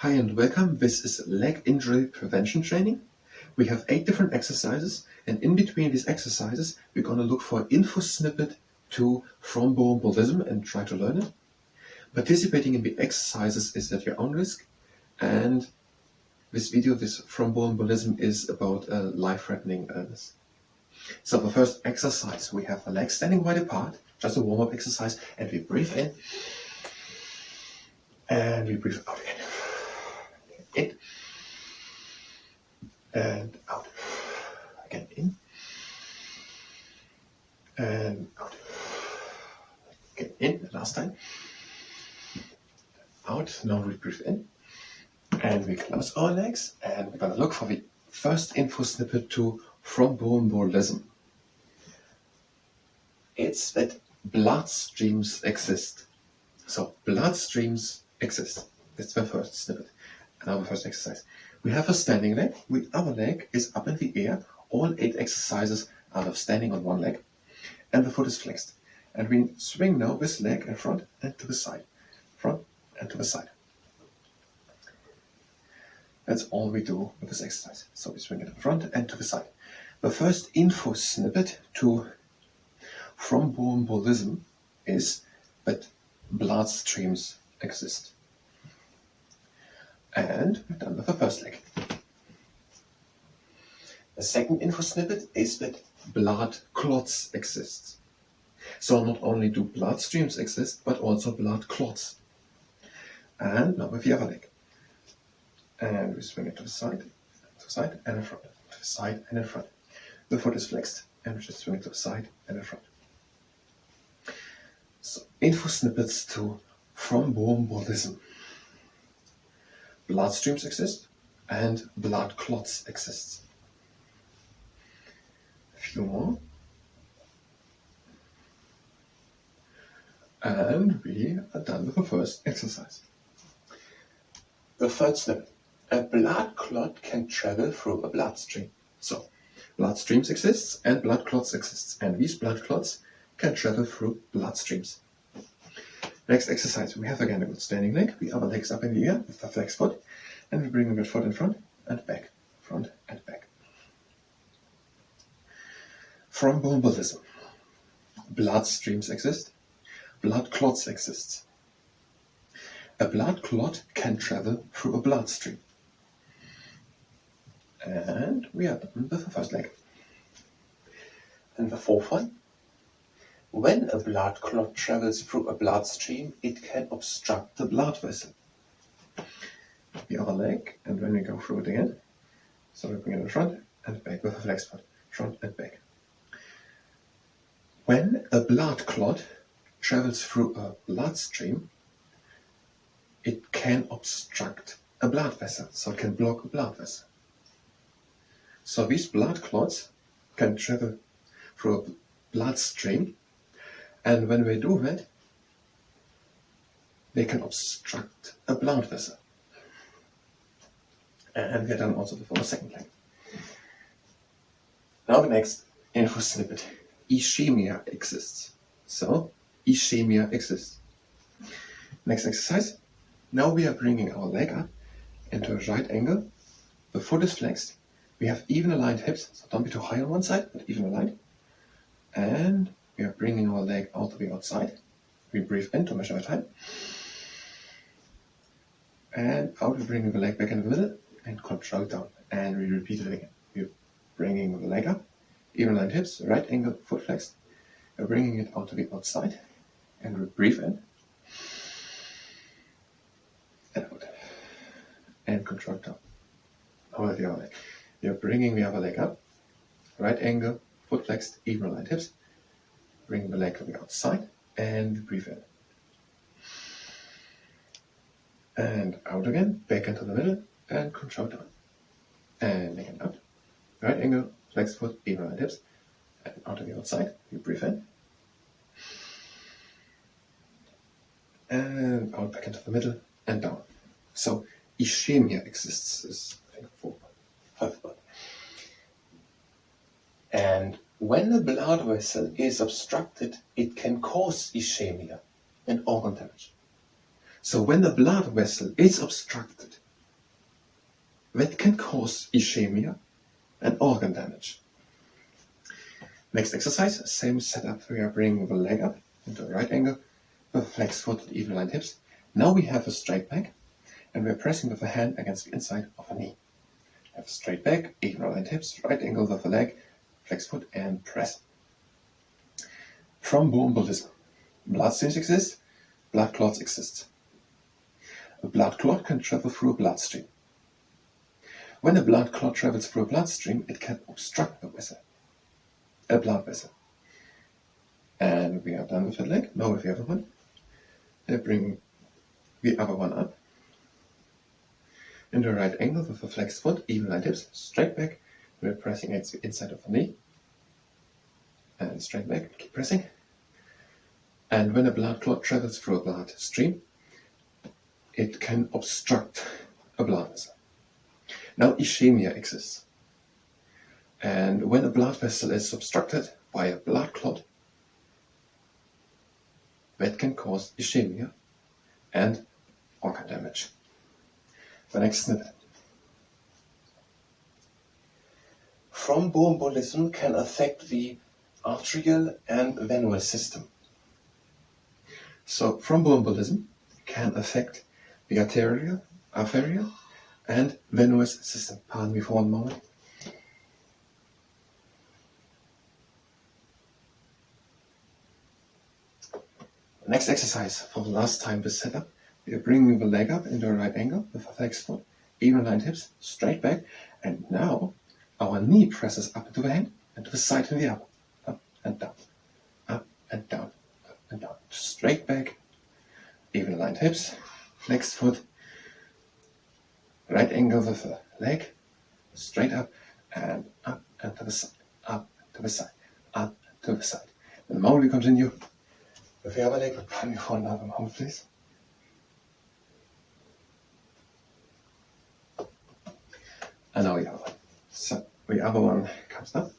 Hi and welcome. This is leg injury prevention training. We have 8 different exercises, and in between these exercises we're going to look for info snippet to thromboembolism and try to learn it. Participating in the exercises is at your own risk, and this video, this thromboembolism, is about a life-threatening illness. So the first exercise, we have the legs standing wide apart, just a warm-up exercise, and we breathe in and we breathe out again. In and out. Again, in and out. Again, in, last time. Out. Now we breathe in and we close our legs, and we're going to look for the first info snippet to thromboembolism. It's that blood streams exist. So blood streams exist. That's the first snippet. Now the first exercise. We have a standing leg. The other leg is up in the air. All 8 exercises are of standing on one leg, and the foot is flexed. And we swing now this leg in front and to the side. Front and to the side. That's all we do with this exercise. So we swing it in front and to the side. The first info snippet to thromboembolism is that blood streams exist. And we're done with the first leg. The second info snippet is that blood clots exist. So not only do blood streams exist, but also blood clots. And now with the other leg. And we swing it to the side and in front, to the side and in front. The foot is flexed, and we just swing it to the side and in front. So info snippets to thromboembolism. Blood streams exist and blood clots exist. A few more. And we are done with the first exercise. The third snippet. A blood clot can travel through a bloodstream. So, blood streams exist and blood clots exist. And these blood clots can travel through blood streams. Next exercise, we have again a good standing leg. The other leg is up in the air with the flexed foot. And we bring the foot in front and back. Front and back. Thromboembolism. Blood streams exist. Blood clots exist. A blood clot can travel through a bloodstream. And we are done with the first leg. And the fourth one. When a blood clot travels through a bloodstream, it can obstruct the blood vessel. The other leg, and when we go through it again, so we bring it in front and back with a flexed foot, front and back. When a blood clot travels through a bloodstream, it can obstruct a blood vessel, so it can block a blood vessel. So these blood clots can travel through a bloodstream, and when they do that, they can obstruct a blood vessel. And we're done also before the second leg. Now the next info snippet. Ischemia exists. So, ischemia exists. Next exercise. Now we are bringing our leg up into a right angle. The foot is flexed. We have even aligned hips, so don't be too high on one side, but even aligned. And we are bringing our leg out to the outside. We breathe in to measure the time. And out we bring the leg back in the middle and control down. And we repeat it again. We're bringing the leg up, even aligned hips, right angle, foot flexed. We're bringing it out to the outside. And we breathe in. And out. And control down. Now with the other leg. We are bringing the other leg up, right angle, foot flexed, even aligned hips. Bring the leg to the outside and breathe in. And out again, back into the middle and control down. And again out. Right angle, flexed foot, even aligned hips. And out to the outside, you breathe in. And out back into the middle and down. So ischemia exists, is I think 4, 5. And when the blood vessel is obstructed, it can cause ischemia and organ damage. So when the blood vessel is obstructed, that can cause ischemia and organ damage. Next exercise, same setup. We are bringing the leg up into a right angle with a flexed foot and even aligned hips. Now we have a straight back, and we are pressing with the hand against the inside of a knee. Have a straight back, even aligned hips, right angle with the leg, flexed foot, and press. Thromboembolism. Blood streams exist, blood clots exist. A blood clot can travel through a bloodstream. When a blood clot travels through a bloodstream, it can obstruct a blood vessel. And we are done with that leg. Now with the other one. Bring the other one up. In the right angle with a flexed foot, even aligned hips, straight back. We're pressing against the inside of the knee. And straight back, keep pressing. And when a blood clot travels through a blood stream, it can obstruct a blood vessel. Now ischemia exists. And when a blood vessel is obstructed by a blood clot, that can cause ischemia and organ damage. The next snippet. Thromboembolism can affect the arterial and venous system. So thromboembolism can affect the arterial and venous system. Pardon me for one moment. Next exercise, for the last time this setup, we are bringing the leg up into a right angle with a flexed foot, even aligned hips, straight back, and now our knee presses up into the hand and to the side and the elbow, up and down, up and down, up and down, straight back, even aligned hips, flexed foot, right angle with the leg, straight up and to the side, up to the side, up to the side. And now we continue with the other leg. Pardon me for another moment, please. And now the other one. So the other one comes up,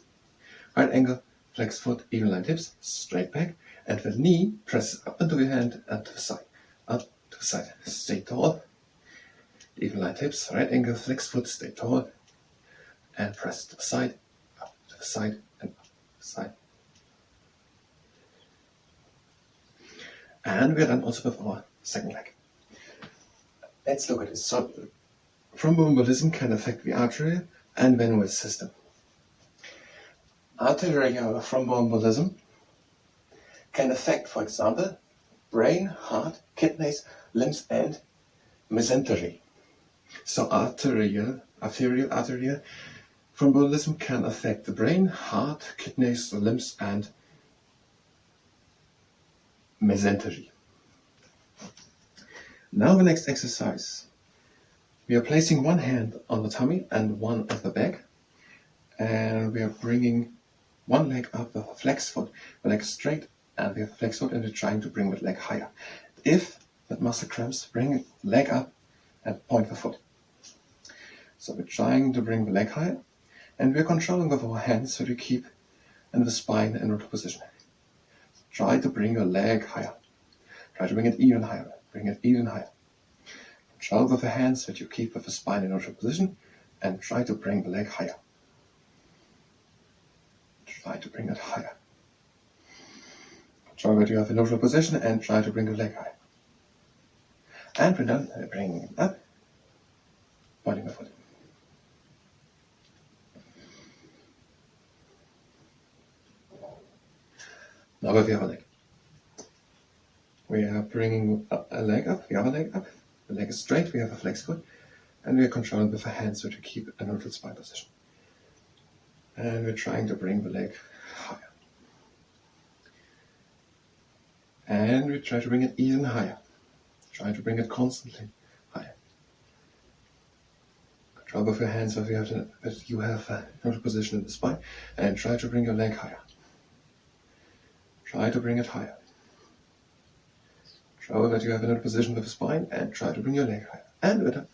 right angle, flexed foot, even aligned hips, straight back, and the knee presses up into the hand and to the side, up to the side, stay tall, even aligned hips, right angle, flexed foot, stay tall, and press to the side, up to the side, and up to the side. And we're done also with our second leg. Let's look at this. So, thromboembolism can affect the arterial and venous system. Arterial thromboembolism can affect, for example, brain, heart, kidneys, limbs, and mesentery. So arterial thromboembolism can affect the brain, heart, kidneys, limbs, and mesentery. Now the next exercise. We are placing one hand on the tummy and one at the back, and we are bringing one leg up with a flexed foot, the leg straight, and we have a flexed foot, and we're trying to bring the leg higher. If that muscle cramps, bring the leg up and point the foot. So we're trying to bring the leg higher, and we're controlling with our hands so we keep in the spine in neutral position. Try to bring your leg higher. Try to bring it even higher. Bring it even higher. Control with the hands that you keep with the spine in neutral position, and try to bring the leg higher. Try to bring it higher. Control that you have in neutral position, and try to bring the leg higher. And we're done. Bring it up. Pointing the foot. Now with the other leg. We are bringing a leg up, the other leg up. The leg is straight, we have a flexed foot, and we are controlling with the hands so to keep a neutral spine position. And we're trying to bring the leg higher. And we try to bring it even higher. Try to bring it constantly higher. Control with your hands so that you have a neutral position in the spine, and try to bring your leg higher. Try to bring it higher. Show that you have a neutral position with the spine, and try to bring your leg higher. And we're done.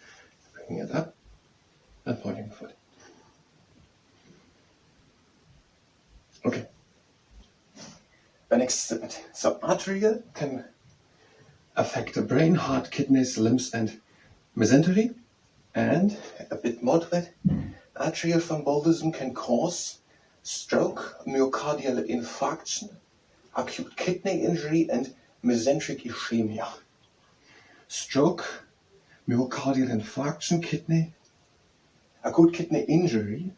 Bringing it up and pointing the foot. Okay. The next step. So arterial can affect the brain, heart, kidneys, limbs, and mesentery. And a bit moderate, arterial thromboembolism can cause stroke, myocardial infarction, acute kidney injury, and mesenteric ischemia. Stroke, myocardial infarction, acute kidney injury,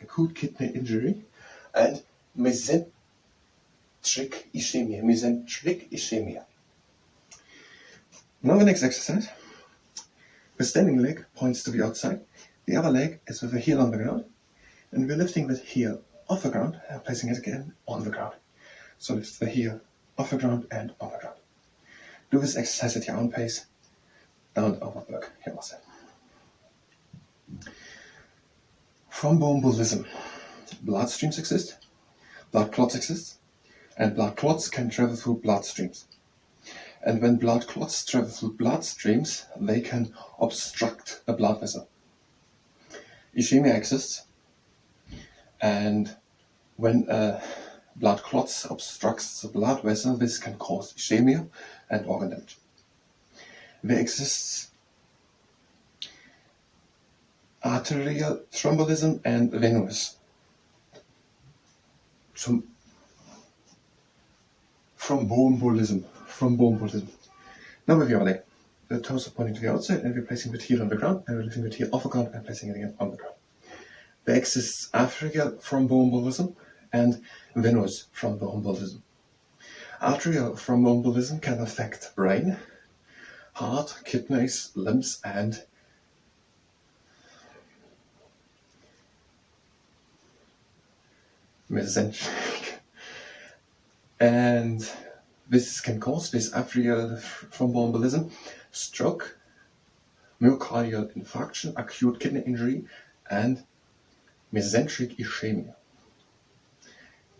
and mesenteric ischemia. Now the next exercise. The standing leg points to the outside. The other leg is with the heel on the ground, and we're lifting the heel off the ground and placing it again on the ground. So lift the heel off the ground and on the ground. Do this exercise at your own pace. Don't overwork your muscle. Thromboembolism. Bloodstreams exist, blood clots exist, and blood clots can travel through bloodstreams. And when blood clots travel through bloodstreams, they can obstruct a blood vessel. Ischemia exists, and when blood clots obstructs the blood vessel, this can cause ischemia and organ damage. There exists arterial thromboembolism and venous thromboembolism. Now with your leg, the toes are pointing to the outside, and we're placing the heel on the ground, and we're lifting the heel off the ground and placing it again on the ground. There exists arterial thromboembolism and venous thromboembolism. Arterial thromboembolism can affect brain, heart, kidneys, limbs, and mesenteric. And this can cause, this arterial thromboembolism, stroke, myocardial infarction, acute kidney injury, and mesenteric ischemia.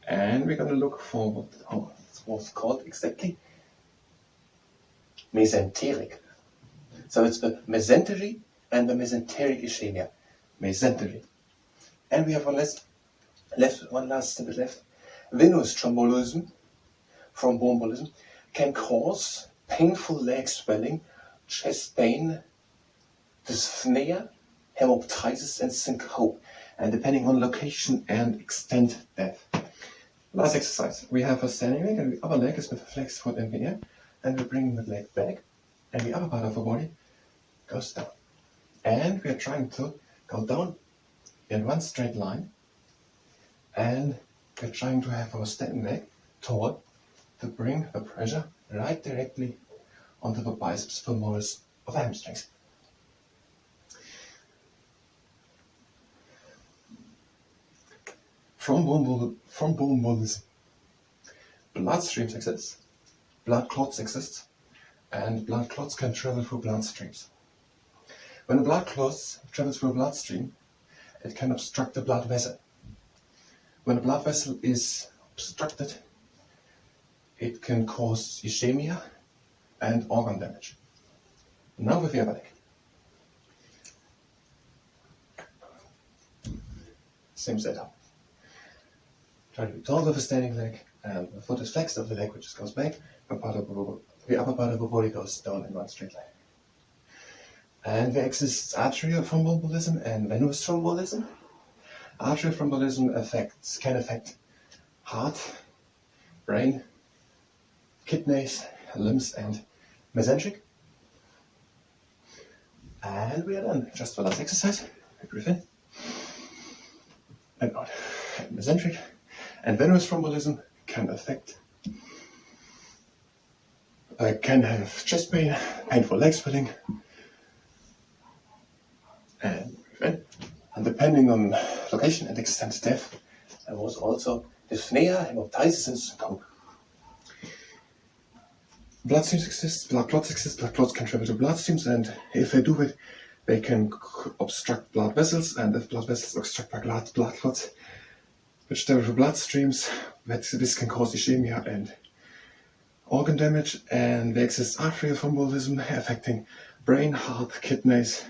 And we're going to look for what it was called exactly. Mesenteric. So it's the mesentery and the mesenteric ischemia. Mesentery. And we have one last snippet left. Venous thromboembolism can cause painful leg swelling, chest pain, dyspnea, hemoptysis, and syncope, and depending on location and extent, death. Last exercise. We have a standing leg, and the other leg is with a flexed foot in the air, and we're bringing the leg back, and the other part of the body goes down. And we are trying to go down in one straight line, and we're trying to have our standing leg toward to bring the pressure right directly onto the biceps femoris of the hamstrings. Thromboembolism. Bloodstreams exist, blood clots exist, and blood clots can travel through bloodstreams. When a blood clot travels through a bloodstream, it can obstruct the blood vessel. When a blood vessel is obstructed, it can cause ischemia and organ damage. Now with the other leg. Same setup. Try to be tall with a standing leg, and the foot is flexed of the leg, which just goes back, the upper part of the body goes down in one straight line. And there exists arterial thromboembolism and venous thromboembolism. Arterial thromboembolism can affect heart, brain, kidneys, limbs, and mesenteric. And we are done. Just the last exercise. Breathe in and out. Mesenteric and venous thromboembolism can affect, can have chest pain, painful leg swelling, and breathe in. And depending on location and extent of death, there was also dyspnea, hemoptysis, and syncope. Bloodstreams exist, blood clots exist, blood clots can travel to bloodstreams, and if they do it, they can obstruct blood vessels, and if blood vessels obstruct by blood clots, which travel through bloodstreams, this can cause ischemia and organ damage. And there exists arterial thromboembolism affecting brain, heart, kidneys,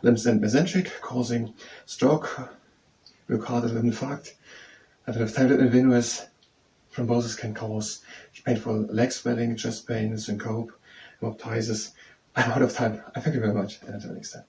limbs, and mesenteric, causing stroke, myocardial infarct, and venous thrombosis can cause painful leg swelling, chest pain, syncope, hemoptysis. I'm out of time. I thank you very much, and until next time.